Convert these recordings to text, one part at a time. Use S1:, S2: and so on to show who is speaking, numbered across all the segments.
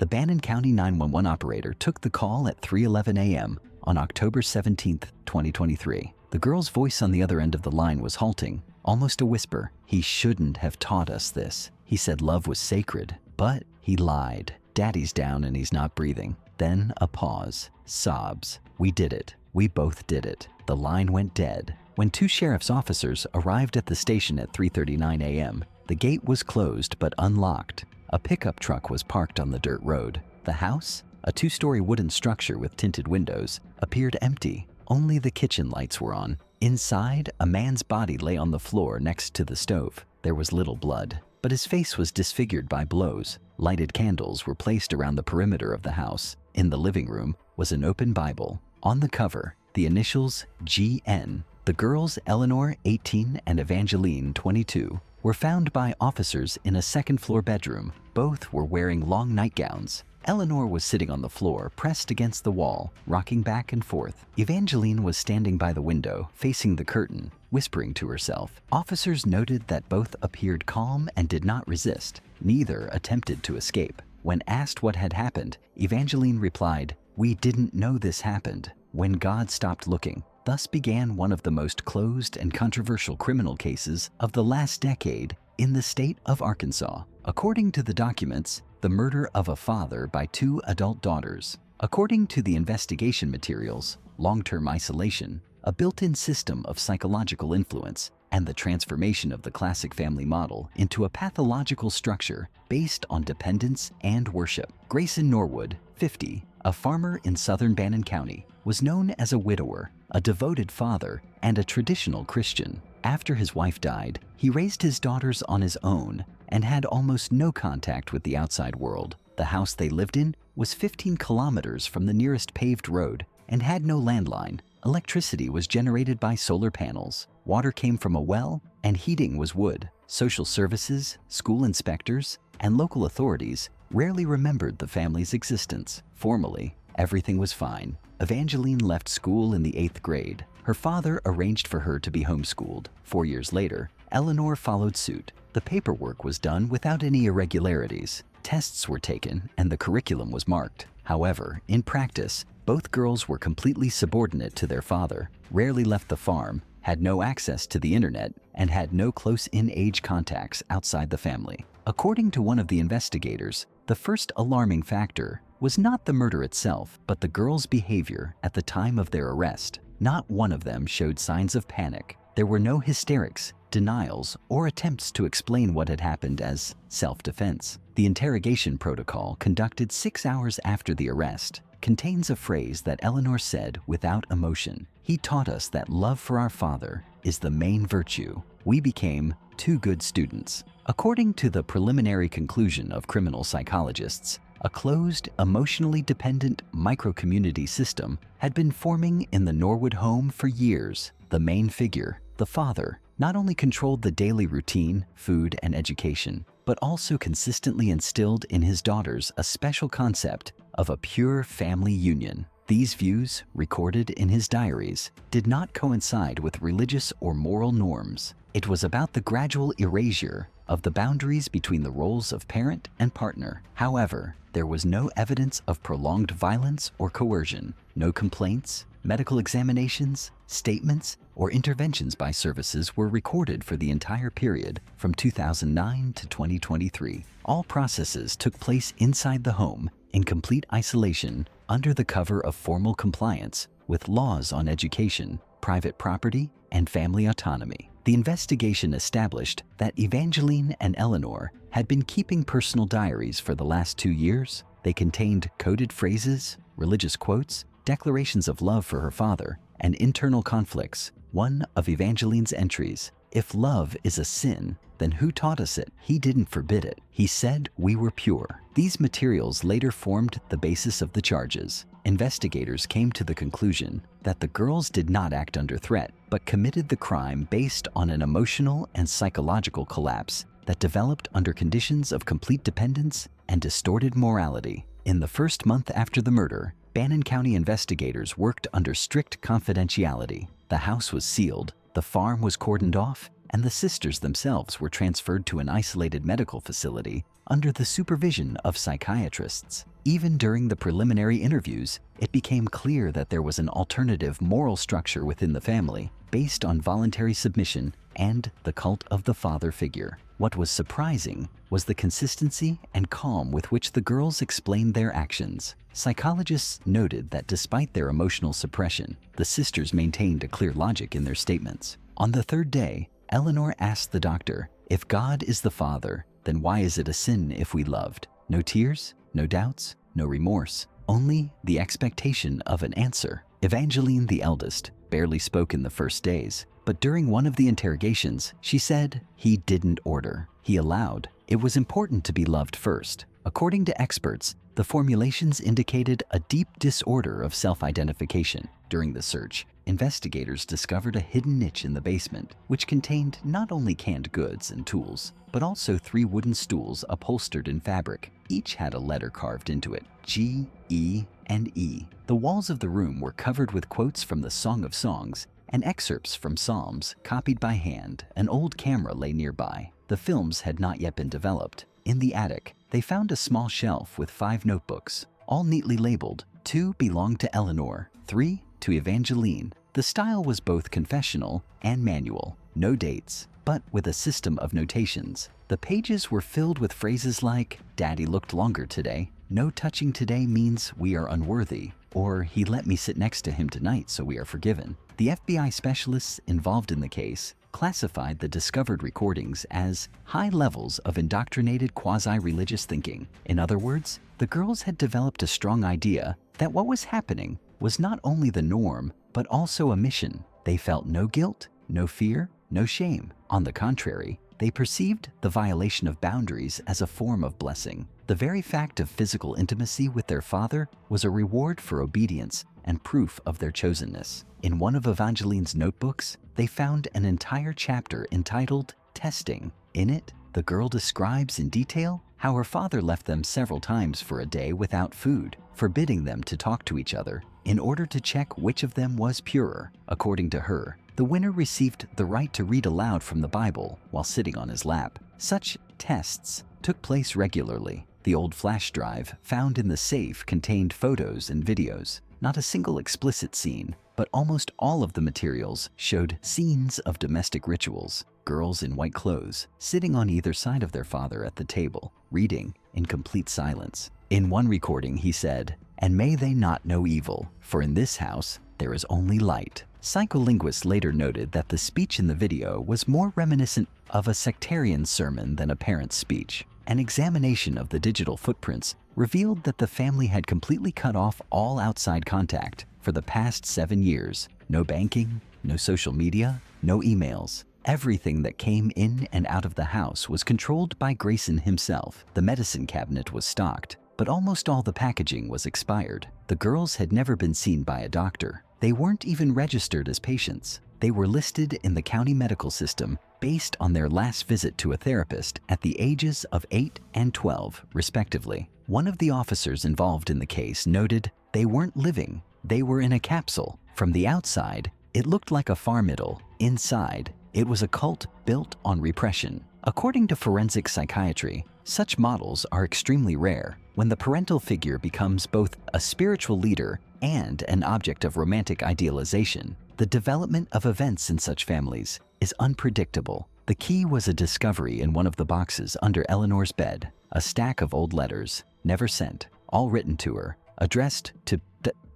S1: The Bannon County 911 operator took the call at 3:11 a.m. on October 17, 2023. The girl's voice on the other end of the line was halting, almost a whisper. "He shouldn't have taught us this. He said love was sacred, but he lied. Daddy's down and he's not breathing." Then a pause. Sobs. "We did it. We both did it." The line went dead. When two sheriff's officers arrived at the station at 3:39 a.m., the gate was closed but unlocked. A pickup truck was parked on the dirt road. The house, a two-story wooden structure with tinted windows, appeared empty. Only the kitchen lights were on. Inside, a man's body lay on the floor next to the stove. There was little blood, but his face was disfigured by blows. Lighted candles were placed around the perimeter of the house. In the living room was an open Bible. On the cover, the initials GN. The girls, Eleanor, 18, and Evangeline, 22, were found by officers in a second-floor bedroom. Both were wearing long nightgowns. Eleanor was sitting on the floor, pressed against the wall, rocking back and forth. Evangeline was standing by the window, facing the curtain, whispering to herself. Officers noted that both appeared calm and did not resist. Neither attempted to escape. When asked what had happened, Evangeline replied, "We didn't know this happened when God stopped looking." Thus began one of the most closed and controversial criminal cases of the last decade in the state of Arkansas. According to the documents, the murder of a father by two adult daughters. According to the investigation materials, long-term isolation, a built-in system of psychological influence, and the transformation of the classic family model into a pathological structure based on dependence and worship. Grayson Norwood, 50, a farmer in southern Bannon County, was known as a widower, a devoted father, and a traditional Christian. After his wife died, he raised his daughters on his own and had almost no contact with the outside world. The house they lived in was 15 kilometers from the nearest paved road and had no landline. Electricity was generated by solar panels, water came from a well, and heating was wood. Social services, school inspectors, and local authorities rarely remembered the family's existence. Formally, everything was fine. Evangeline left school in the 8th grade. Her father arranged for her to be homeschooled. 4 years later, Eleanor followed suit. The paperwork was done without any irregularities. Tests were taken and the curriculum was marked. However, in practice, both girls were completely subordinate to their father, rarely left the farm, had no access to the internet, and had no close-in age contacts outside the family. According to one of the investigators, the first alarming factor was not the murder itself, but the girls' behavior at the time of their arrest. Not one of them showed signs of panic. There were no hysterics, denials, or attempts to explain what had happened as self-defense. The interrogation protocol, conducted 6 hours after the arrest, contains a phrase that Eleanor said without emotion. "He taught us that love for our father is the main virtue. We became two good students." According to the preliminary conclusion of criminal psychologists, a closed, emotionally dependent micro-community system had been forming in the Norwood home for years. The main figure, the father, not only controlled the daily routine, food, and education, but also consistently instilled in his daughters a special concept of a pure family union. These views, recorded in his diaries, did not coincide with religious or moral norms. It was about the gradual erasure of the boundaries between the roles of parent and partner. However, there was no evidence of prolonged violence or coercion, no complaints, medical examinations, statements, or interventions by services were recorded for the entire period from 2009 to 2023. All processes took place inside the home in complete isolation under the cover of formal compliance with laws on education, private property, and family autonomy. The investigation established that Evangeline and Eleanor had been keeping personal diaries for the last 2 years. They contained coded phrases, religious quotes, declarations of love for her father, and internal conflicts. One of Evangeline's entries, "If love is a sin, then who taught us it? He didn't forbid it. He said we were pure." These materials later formed the basis of the charges. Investigators came to the conclusion that the girls did not act under threat, but committed the crime based on an emotional and psychological collapse that developed under conditions of complete dependence and distorted morality. In the first month after the murder, Bannon County investigators worked under strict confidentiality. The house was sealed, the farm was cordoned off, and the sisters themselves were transferred to an isolated medical facility under the supervision of psychiatrists. Even during the preliminary interviews, it became clear that there was an alternative moral structure within the family based on voluntary submission and the cult of the father figure. What was surprising was the consistency and calm with which the girls explained their actions. Psychologists noted that despite their emotional suppression, the sisters maintained a clear logic in their statements. On the third day, Eleanor asked the doctor, "If God is the Father, then why is it a sin if we loved?" No tears, no doubts, no remorse, only the expectation of an answer. Evangeline, the eldest, barely spoke in the first days, but during one of the interrogations, she said, "He didn't order, he allowed. It was important to be loved first." According to experts, the formulations indicated a deep disorder of self-identification. During the search, investigators discovered a hidden niche in the basement, which contained not only canned goods and tools, but also 3 wooden stools upholstered in fabric. Each had a letter carved into it, G, E, and E. The walls of the room were covered with quotes from the Song of Songs and excerpts from Psalms copied by hand. An old camera lay nearby. The films had not yet been developed. In the attic, they found a small shelf with 5 notebooks, all neatly labeled. 2 belonged to Eleanor, 3 to Evangeline. The style was both confessional and manual. No dates, but with a system of notations. The pages were filled with phrases like, "Daddy looked longer today," "No touching today means we are unworthy," or "He let me sit next to him tonight, so we are forgiven." The FBI specialists involved in the case classified the discovered recordings as high levels of indoctrinated quasi-religious thinking. In other words, the girls had developed a strong idea that what was happening was not only the norm, but also a mission. They felt no guilt, no fear, no shame. On the contrary, they perceived the violation of boundaries as a form of blessing. The very fact of physical intimacy with their father was a reward for obedience and proof of their chosenness. In one of Evangeline's notebooks, they found an entire chapter entitled Testing. In it, the girl describes in detail how her father left them several times for a day without food, forbidding them to talk to each other in order to check which of them was purer. According to her, the winner received the right to read aloud from the Bible while sitting on his lap. Such tests took place regularly. The old flash drive found in the safe contained photos and videos. Not a single explicit scene, but almost all of the materials showed scenes of domestic rituals. Girls in white clothes, sitting on either side of their father at the table, reading in complete silence. In one recording, he said, "And may they not know evil, for in this house there is only light." Psycholinguists later noted that the speech in the video was more reminiscent of a sectarian sermon than a parent's speech. An examination of the digital footprints revealed that the family had completely cut off all outside contact for the past 7 years. No banking, no social media, no emails. Everything that came in and out of the house was controlled by Grayson himself. The medicine cabinet was stocked, but almost all the packaging was expired. The girls had never been seen by a doctor. They weren't even registered as patients. They were listed in the county medical system based on their last visit to a therapist at the ages of 8 and 12, respectively. One of the officers involved in the case noted they weren't living, they were in a capsule. From the outside, it looked like a farm idyll. Inside, it was a cult built on repression. According to forensic psychiatry, such models are extremely rare. When the parental figure becomes both a spiritual leader and an object of romantic idealization, the development of events in such families is unpredictable. The key was a discovery in one of the boxes under Eleanor's bed, a stack of old letters, never sent, all written to her, addressed to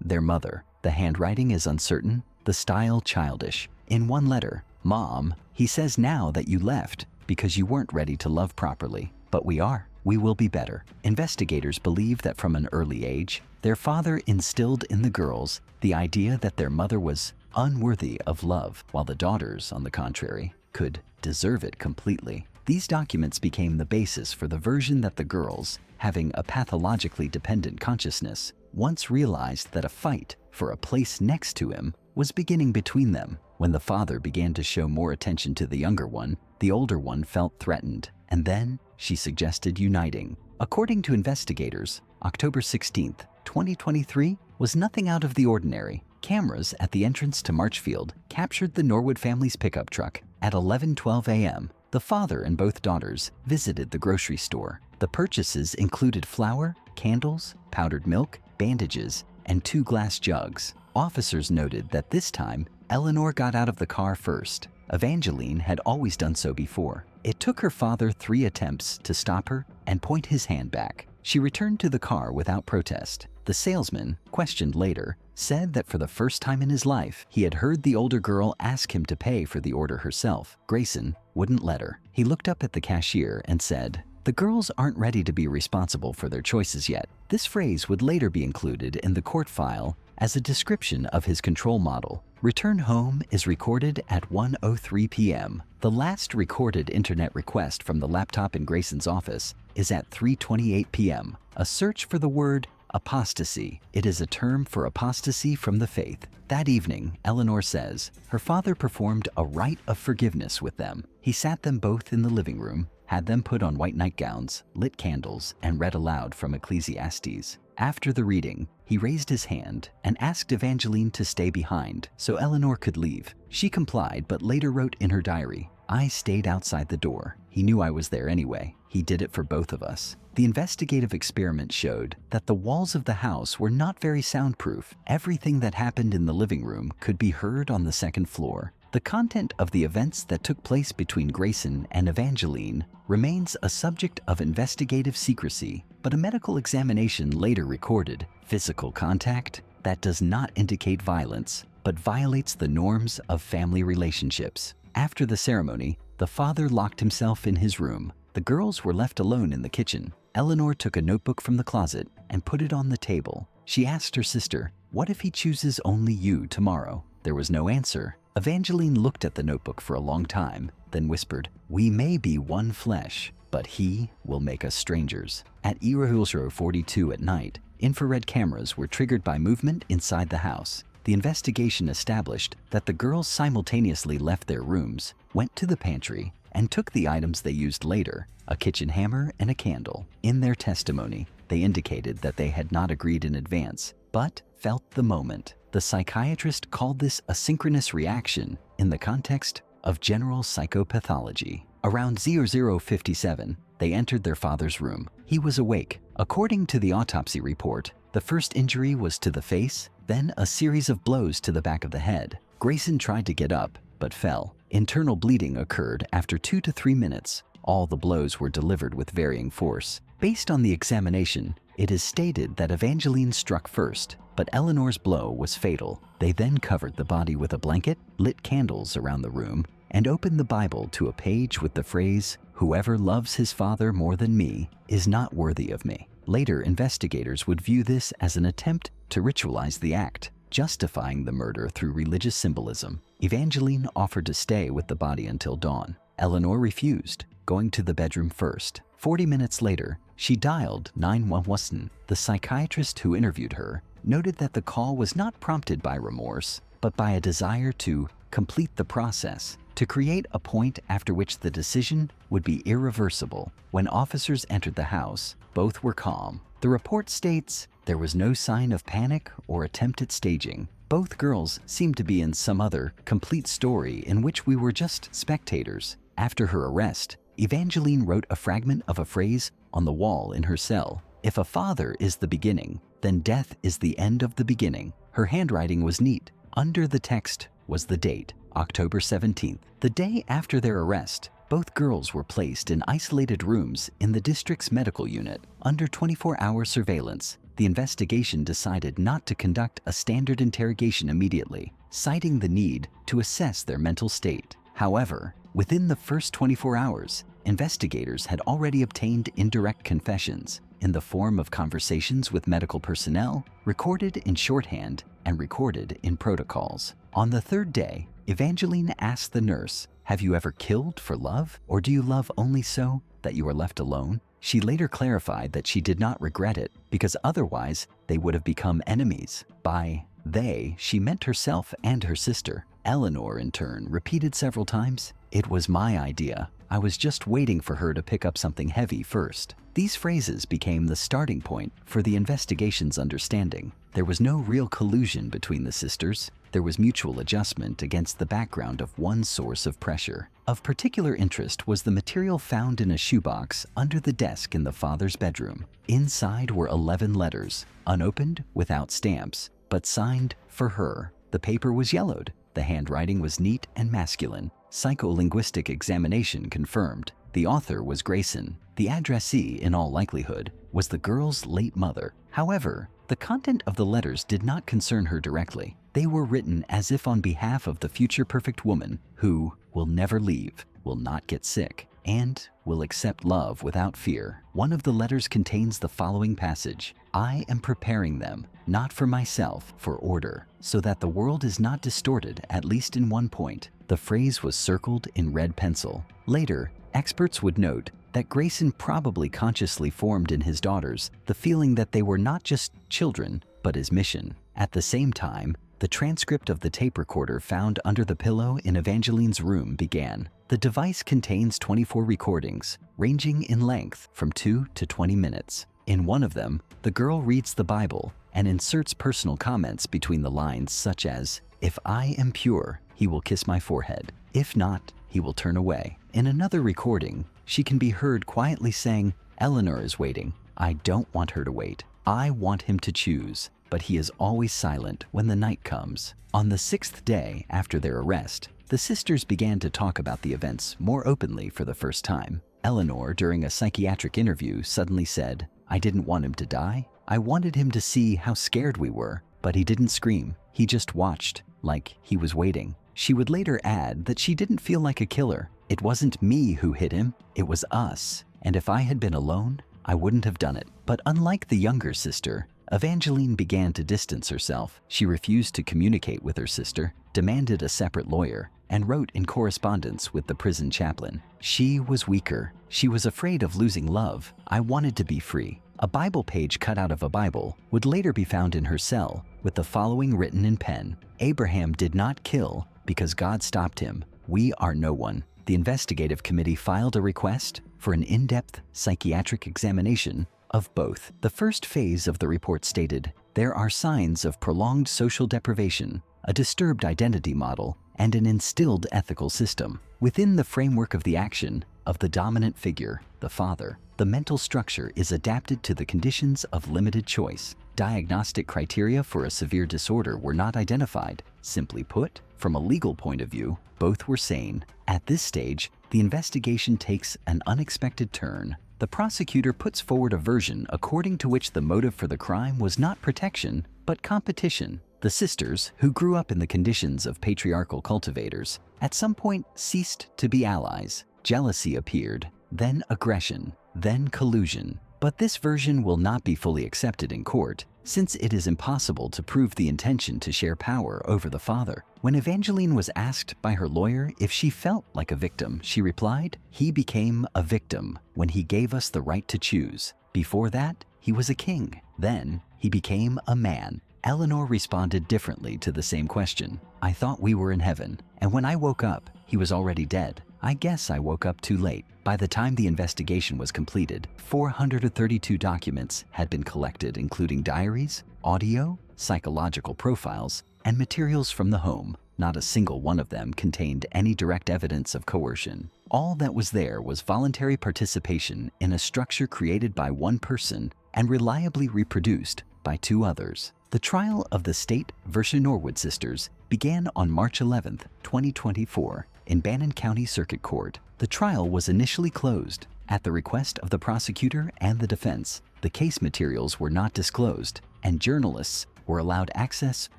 S1: their mother. The handwriting is uncertain, the style childish. In one letter, "Mom, he says now that you left because you weren't ready to love properly, but we are. We will be better." Investigators believe that from an early age, their father instilled in the girls the idea that their mother was unworthy of love, while the daughters, on the contrary, could deserve it completely. These documents became the basis for the version that the girls, having a pathologically dependent consciousness, once realized that a fight for a place next to him was beginning between them. When the father began to show more attention to the younger one, the older one felt threatened, and then she suggested uniting. According to investigators, October 16th, 2023 was nothing out of the ordinary. Cameras at the entrance to Marchfield captured the Norwood family's pickup truck At 11:12 a.m., the father and both daughters visited the grocery store. The purchases included flour, candles, powdered milk, bandages, and 2 glass jugs. Officers noted that this time, Eleanor got out of the car first. Evangeline had always done so before. It took her father 3 attempts to stop her and point his hand back. She returned to the car without protest. The salesman, questioned later, said that for the first time in his life, he had heard the older girl ask him to pay for the order herself. Grayson wouldn't let her. He looked up at the cashier and said, "The girls aren't ready to be responsible for their choices yet." This phrase would later be included in the court file as a description of his control model. Return home is recorded at 1:03 p.m. The last recorded internet request from the laptop in Grayson's office is at 3:28 p.m. A search for the word apostasy. It is a term for apostasy from the faith. That evening, Eleanor says, her father performed a rite of forgiveness with them. He sat them both in the living room, had them put on white nightgowns, lit candles, and read aloud from Ecclesiastes. After the reading, he raised his hand and asked Evangeline to stay behind so Eleanor could leave. She complied, but later wrote in her diary, "I stayed outside the door. He knew I was there anyway. He did it for both of us." The investigative experiment showed that the walls of the house were not very soundproof. Everything that happened in the living room could be heard on the second floor. The content of the events that took place between Grayson and Evangeline remains a subject of investigative secrecy, but a medical examination later recorded physical contact that does not indicate violence, but violates the norms of family relationships. After the ceremony, the father locked himself in his room. The girls were left alone in the kitchen. Eleanor took a notebook from the closet and put it on the table. She asked her sister, "What if he chooses only you tomorrow?" There was no answer. Evangeline looked at the notebook for a long time, then whispered, "We may be one flesh, but he will make us strangers." At Irahulsro 42 at night, infrared cameras were triggered by movement inside the house. The investigation established that the girls simultaneously left their rooms, went to the pantry, and took the items they used later, a kitchen hammer and a candle. In their testimony, they indicated that they had not agreed in advance, but felt the moment. The psychiatrist called this a synchronous reaction in the context of general psychopathology. Around 00:57, they entered their father's room. He was awake. According to the autopsy report, the first injury was to the face, then a series of blows to the back of the head. Grayson tried to get up, but fell. Internal bleeding occurred after 2 to 3 minutes. All the blows were delivered with varying force. Based on the examination, it is stated that Evangeline struck first, but Eleanor's blow was fatal. They then covered the body with a blanket, lit candles around the room, and opened the Bible to a page with the phrase, "Whoever loves his father more than me is not worthy of me." Later, investigators would view this as an attempt to ritualize the act, justifying the murder through religious symbolism. Evangeline offered to stay with the body until dawn. Eleanor refused, going to the bedroom first. 40 minutes later, she dialed 911. The psychiatrist who interviewed her noted that the call was not prompted by remorse, but by a desire to complete the process, to create a point after which the decision would be irreversible. When officers entered the house, both were calm. The report states there was no sign of panic or attempt at staging. Both girls seemed to be in some other, complete story in which we were just spectators. After her arrest, Evangeline wrote a fragment of a phrase on the wall in her cell. "If a father is the beginning, then death is the end of the beginning." Her handwriting was neat. Under the text was the date, October 17th. The day after their arrest, both girls were placed in isolated rooms in the district's medical unit. Under 24-hour surveillance, the investigation decided not to conduct a standard interrogation immediately, citing the need to assess their mental state. However, within the first 24 hours, investigators had already obtained indirect confessions in the form of conversations with medical personnel, recorded in shorthand and recorded in protocols. On the third day, Evangeline asked the nurse, "Have you ever killed for love, or do you love only so that you are left alone?" She later clarified that she did not regret it because otherwise they would have become enemies. By they, she meant herself and her sister. Eleanor, in turn, repeated several times, "It was my idea. I was just waiting for her to pick up something heavy first. These phrases became the starting point for the investigation's understanding. There was no real collusion between the sisters. There was mutual adjustment against the background of one source of pressure. Of particular interest was the material found in a shoebox under the desk in the father's bedroom. Inside were 11 letters, unopened, without stamps, but signed for her. The paper was yellowed. The handwriting was neat and masculine. Psycholinguistic examination confirmed. The author was Grayson. The addressee, in all likelihood, was the girl's late mother. However, the content of the letters did not concern her directly. They were written as if on behalf of the future perfect woman who will never leave, will not get sick, and will accept love without fear. One of the letters contains the following passage: "I am preparing them, not for myself, for order, so that the world is not distorted, at least in one point." The phrase was circled in red pencil. Later, experts would note that Grayson probably consciously formed in his daughters the feeling that they were not just children, but his mission. At the same time, the transcript of the tape recorder found under the pillow in Evangeline's room began. The device contains 24 recordings, ranging in length from 2 to 20 minutes. In one of them, the girl reads the Bible and inserts personal comments between the lines such as, "If I am pure, he will kiss my forehead. If not, he will turn away." In another recording, she can be heard quietly saying, "Eleanor is waiting. I don't want her to wait. I want him to choose, but he is always silent when the night comes." On the 6th day after their arrest, the sisters began to talk about the events more openly for the first time. Eleanor, during a psychiatric interview, suddenly said, "I didn't want him to die. I wanted him to see how scared we were, but he didn't scream. He just watched, like he was waiting." She would later add that she didn't feel like a killer. "It wasn't me who hit him, it was us. And if I had been alone, I wouldn't have done it." But unlike the younger sister, Evangeline began to distance herself. She refused to communicate with her sister, demanded a separate lawyer, and wrote in correspondence with the prison chaplain. She was weaker. She was afraid of losing love. "I wanted to be free." A Bible page cut out of a Bible would later be found in her cell with the following written in pen: "Abraham did not kill because God stopped him. We are no one." The investigative committee filed a request for an in-depth psychiatric examination of both. The first phase of the report stated, "There are signs of prolonged social deprivation, a disturbed identity model, and an instilled ethical system. Within the framework of the action of the dominant figure, the father, the mental structure is adapted to the conditions of limited choice. Diagnostic criteria for a severe disorder were not identified. Simply put, from a legal point of view, both were sane." At this stage, the investigation takes an unexpected turn. The prosecutor puts forward a version according to which the motive for the crime was not protection, but competition. The sisters, who grew up in the conditions of patriarchal cultivators, at some point ceased to be allies. Jealousy appeared, then aggression, then collusion. But this version will not be fully accepted in court, since it is impossible to prove the intention to share power over the father. When Evangeline was asked by her lawyer if she felt like a victim, she replied, "He became a victim when he gave us the right to choose. Before that, he was a king. Then, he became a man." Eleanor responded differently to the same question. "I thought we were in heaven, and when I woke up, he was already dead. I guess I woke up too late." By the time the investigation was completed, 432 documents had been collected, including diaries, audio, psychological profiles, and materials from the home. Not a single one of them contained any direct evidence of coercion. All that was there was voluntary participation in a structure created by one person and reliably reproduced by two others. The trial of the State versus Norwood sisters began on March 11, 2024, in Bannon County Circuit Court. The trial was initially closed. At the request of the prosecutor and the defense, the case materials were not disclosed, and journalists were allowed access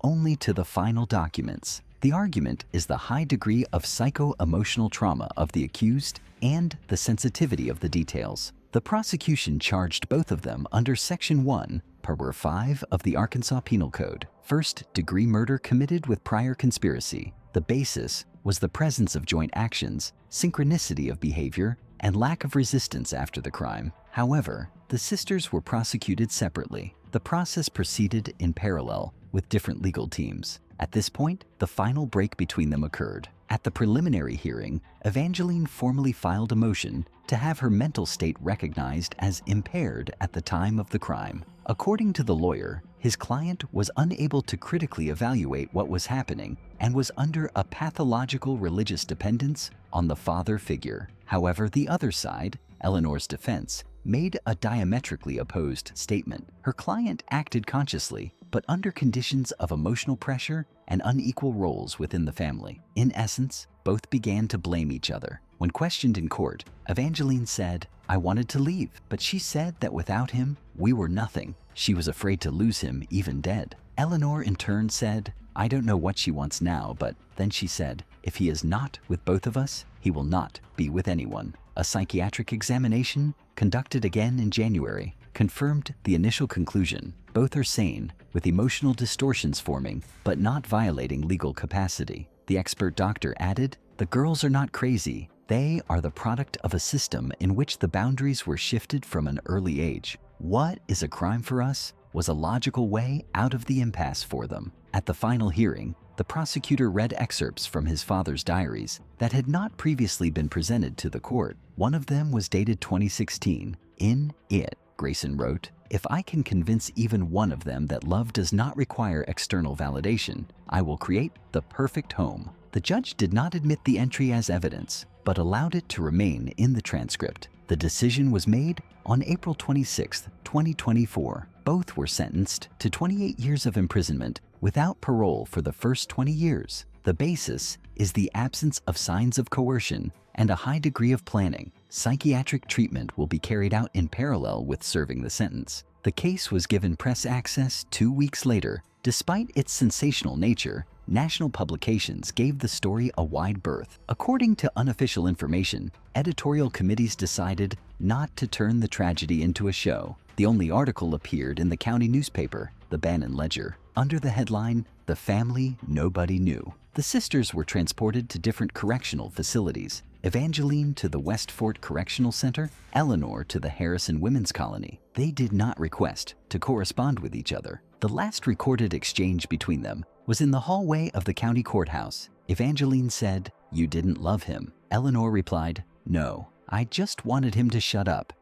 S1: only to the final documents. The argument is the high degree of psycho-emotional trauma of the accused and the sensitivity of the details. The prosecution charged both of them under Section 1, Paragraph 5 of the Arkansas Penal Code, first-degree murder committed with prior conspiracy. The basis was the presence of joint actions, synchronicity of behavior, and lack of resistance after the crime. However, the sisters were prosecuted separately. The process proceeded in parallel with different legal teams. At this point, the final break between them occurred. At the preliminary hearing, Evangeline formally filed a motion to have her mental state recognized as impaired at the time of the crime. According to the lawyer, his client was unable to critically evaluate what was happening and was under a pathological religious dependence on the father figure. However, the other side, Eleanor's defense, made a diametrically opposed statement. Her client acted consciously, but under conditions of emotional pressure and unequal roles within the family. In essence, both began to blame each other. When questioned in court, Evangeline said, "I wanted to leave, but she said that without him, we were nothing. She was afraid to lose him, even dead." Eleanor in turn said, "I don't know what she wants now, but then she said, if he is not with both of us, he will not be with anyone." A psychiatric examination, conducted again in January, confirmed the initial conclusion. Both are sane, with emotional distortions forming, but not violating legal capacity. The expert doctor added, "The girls are not crazy. They are the product of a system in which the boundaries were shifted from an early age. What is a crime for us was a logical way out of the impasse for them." At the final hearing, the prosecutor read excerpts from his father's diaries that had not previously been presented to the court. One of them was dated 2016. In it, Grayson wrote, "If I can convince even one of them that love does not require external validation, I will create the perfect home." The judge did not admit the entry as evidence, but allowed it to remain in the transcript. The decision was made on April 26, 2024. Both were sentenced to 28 years of imprisonment without parole for the first 20 years. The basis is the absence of signs of coercion and a high degree of planning. Psychiatric treatment will be carried out in parallel with serving the sentence. The case was given press access 2 weeks later. Despite its sensational nature, national publications gave the story a wide berth. According to unofficial information, editorial committees decided not to turn the tragedy into a show. The only article appeared in the county newspaper, the Bannon Ledger, under the headline, "The Family Nobody Knew." The sisters were transported to different correctional facilities. Evangeline to the West Fort Correctional Center, Eleanor to the Harrison Women's Colony. They did not request to correspond with each other. The last recorded exchange between them was in the hallway of the county courthouse. Evangeline said, "You didn't love him." Eleanor replied, "No, I just wanted him to shut up."